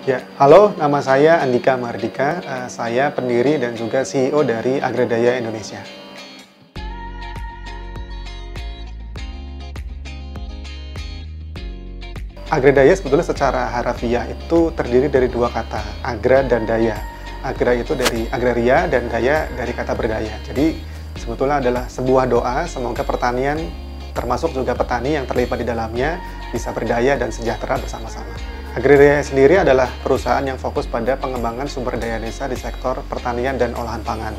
Ya, halo, nama saya Andika Mardika. Saya pendiri dan juga CEO dari Agredaya Indonesia. Agredaya sebetulnya secara harafiah itu terdiri dari dua kata, agra dan daya. Agra itu dari agraria dan daya dari kata berdaya. Jadi sebetulnya adalah sebuah doa semoga pertanian termasuk juga petani yang terlibat di dalamnya bisa berdaya dan sejahtera bersama-sama. Agredaya sendiri adalah perusahaan yang fokus pada pengembangan sumber daya desa di sektor pertanian dan olahan pangan.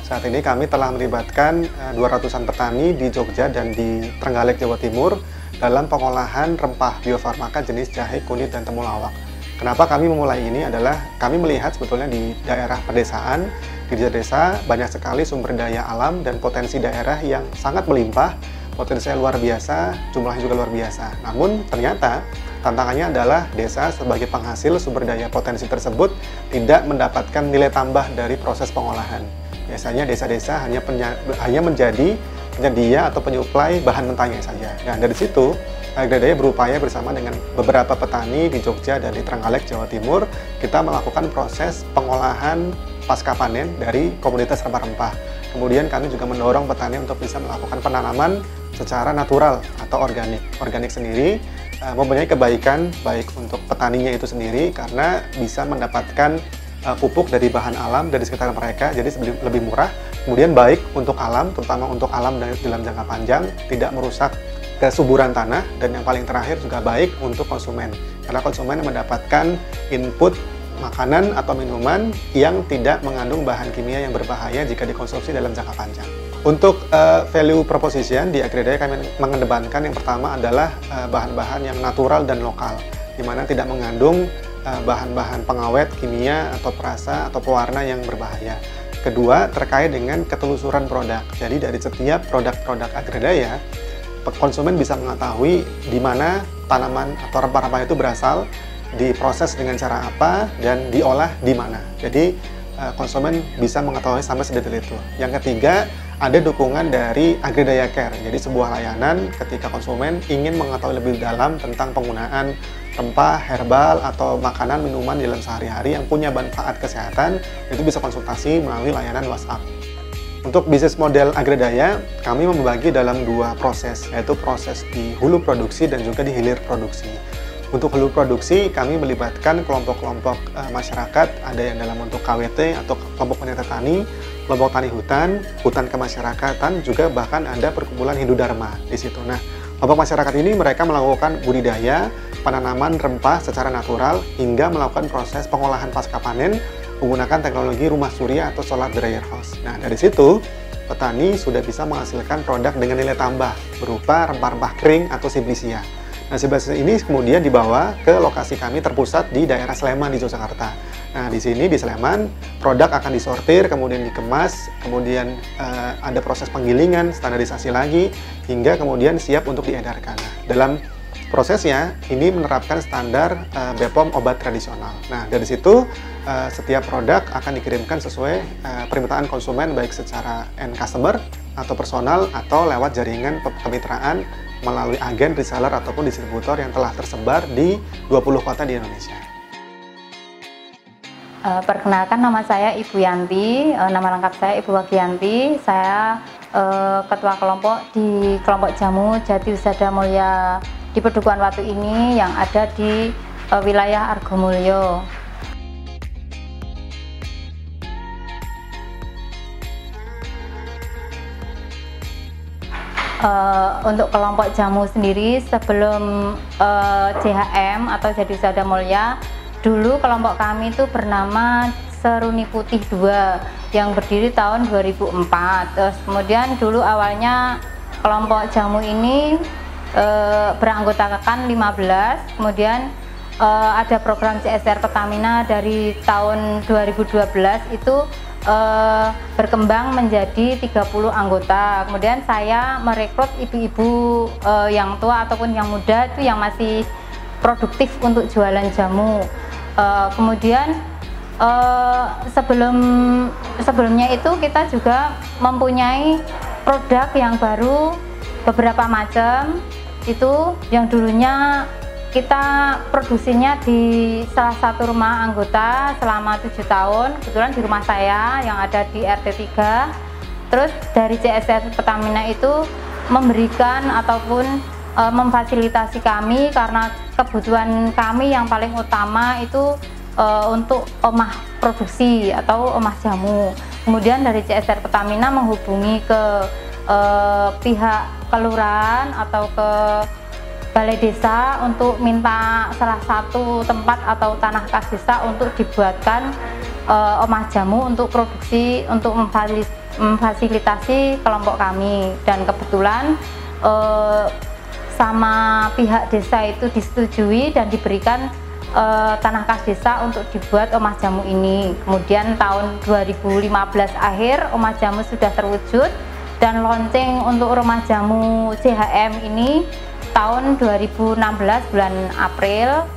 Saat ini kami telah melibatkan 200-an petani di Jogja dan di Trenggalek, Jawa Timur dalam pengolahan rempah biofarmaka jenis jahe, kunyit, dan temulawak. Kenapa kami memulai ini adalah kami melihat sebetulnya di daerah pedesaan, di desa-desa banyak sekali sumber daya alam dan potensi daerah yang sangat melimpah, potensinya luar biasa, jumlahnya juga luar biasa. Namun ternyata tantangannya adalah desa sebagai penghasil sumber daya potensi tersebut tidak mendapatkan nilai tambah dari proses pengolahan. Biasanya desa-desa hanya menjadi penyedia atau penyuplai bahan mentahnya saja. Nah, dari situ Agredaya berupaya bersama dengan beberapa petani di Jogja dan di Trenggalek, Jawa Timur, kita melakukan proses pengolahan pasca panen dari komoditas rempah-rempah. Kemudian kami juga mendorong petani untuk bisa melakukan penanaman secara natural atau organik. Organik sendiri mempunyai kebaikan baik untuk petaninya itu sendiri karena bisa mendapatkan pupuk dari bahan alam dari sekitar mereka, jadi lebih murah. Kemudian baik untuk alam, terutama untuk alam dalam jangka panjang, tidak merusak kesuburan tanah, dan yang paling terakhir juga baik untuk konsumen, karena konsumen mendapatkan input makanan atau minuman yang tidak mengandung bahan kimia yang berbahaya jika dikonsumsi dalam jangka panjang. Untuk value proposition di Agredaya kami mengedepankan yang pertama adalah bahan-bahan yang natural dan lokal, di mana tidak mengandung bahan-bahan pengawet, kimia, atau perasa, atau pewarna yang berbahaya. Kedua, terkait dengan ketelusuran produk. Jadi dari setiap produk-produk Agredaya, konsumen bisa mengetahui di mana tanaman atau rempah-rempah itu berasal, diproses dengan cara apa, dan diolah di mana. Jadi konsumen bisa mengetahui sampai sedetail itu. Yang ketiga, ada dukungan dari Agredaya Care. Jadi sebuah layanan ketika konsumen ingin mengetahui lebih dalam tentang penggunaan rempah, herbal, atau makanan, minuman dalam sehari-hari yang punya manfaat kesehatan, itu bisa konsultasi melalui layanan WhatsApp. Untuk bisnis model Agredaya, kami membagi dalam dua proses, yaitu proses di hulu produksi dan juga di hilir produksi. Untuk hulu produksi, kami melibatkan kelompok-kelompok masyarakat, ada yang dalam bentuk KWT atau kelompok peneliti tani, kelompok tani hutan, hutan kemasyarakatan, juga bahkan ada perkumpulan Hindu Dharma di situ. Nah, kelompok masyarakat ini mereka melakukan budidaya, penanaman rempah secara natural, hingga melakukan proses pengolahan pasca panen menggunakan teknologi rumah surya atau solar dryer house. Nah, dari situ petani sudah bisa menghasilkan produk dengan nilai tambah berupa rempah-rempah kering atau simplicia. Nah, simplicia ini kemudian dibawa ke lokasi kami terpusat di daerah Sleman di Yogyakarta. Nah, di sini di Sleman produk akan disortir, kemudian dikemas, kemudian ada proses penggilingan, standarisasi lagi, hingga kemudian siap untuk diedarkan. Nah, dalam prosesnya ini menerapkan standar BPOM obat tradisional. Nah, dari situ setiap produk akan dikirimkan sesuai permintaan konsumen, baik secara end customer atau personal atau lewat jaringan kemitraan melalui agen, reseller, ataupun distributor yang telah tersebar di 20 kota di Indonesia. Perkenalkan, nama saya Ibu Yanti, nama lengkap saya Ibu Wagiyanti. Saya ketua kelompok di kelompok jamu Jati Wisata Mulya di Pedukuhan Watu ini yang ada di wilayah Argomulyo. Untuk kelompok jamu sendiri, sebelum JHM atau Jati Wisata Mulya, dulu kelompok kami itu bernama Seruni Putih 2 yang berdiri tahun 2004. Terus kemudian dulu awalnya kelompok jamu ini beranggotakan 15, kemudian ada program CSR Pertamina dari tahun 2012 itu berkembang menjadi 30 anggota. Kemudian saya merekrut ibu-ibu yang tua ataupun yang muda itu yang masih produktif untuk jualan jamu. Kemudian sebelumnya itu kita juga mempunyai produk yang baru beberapa macam. Itu yang dulunya kita produksinya di salah satu rumah anggota selama 7 tahun, kebetulan di rumah saya yang ada di RT 3. Terus dari CSR Pertamina itu memberikan ataupun memfasilitasi kami karena kebutuhan kami yang paling utama itu untuk omah produksi atau omah jamu. Kemudian dari CSR Pertamina menghubungi ke pihak kelurahan atau ke balai desa untuk minta salah satu tempat atau tanah kas desa untuk dibuatkan omah jamu untuk produksi, untuk memfasilitasi kelompok kami. Dan kebetulan sama pihak desa itu disetujui dan diberikan tanah kas desa untuk dibuat omah jamu ini. Kemudian tahun 2015 akhir omah jamu sudah terwujud dan launching untuk rumah jamu CHM ini tahun 2016 bulan April.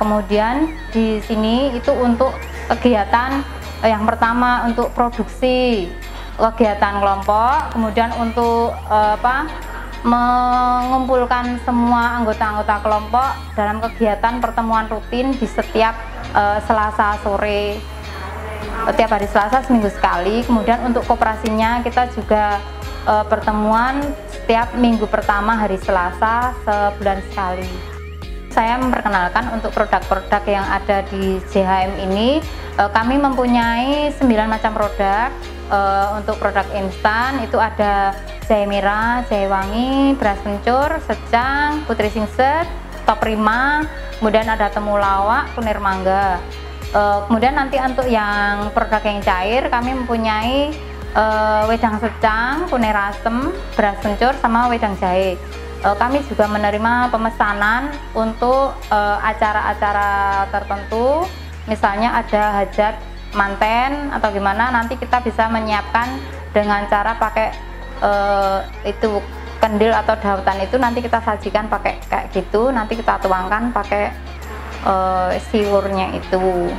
Kemudian di sini itu untuk kegiatan yang pertama untuk produksi kegiatan kelompok, kemudian untuk mengumpulkan semua anggota-anggota kelompok dalam kegiatan pertemuan rutin di setiap Selasa sore, setiap hari Selasa seminggu sekali. Kemudian untuk koperasinya kita juga pertemuan setiap minggu pertama hari Selasa sebulan sekali. Saya memperkenalkan untuk produk-produk yang ada di JHM ini, kami mempunyai 9 macam produk. Untuk produk instan itu ada jahe merah, jahe wangi, beras kencur, secang, putri singset, top rima, kemudian ada temulawak, kunir mangga. Kemudian nanti untuk yang produk yang cair kami mempunyai wedang secang, kunir asem, beras kencur, sama wedang jahe. Kami juga menerima pemesanan untuk acara-acara tertentu, misalnya ada hajat manten atau gimana, nanti kita bisa menyiapkan dengan cara pakai itu kendil atau dautan itu nanti kita sajikan pakai kayak gitu, nanti kita tuangkan pakai siurnya itu.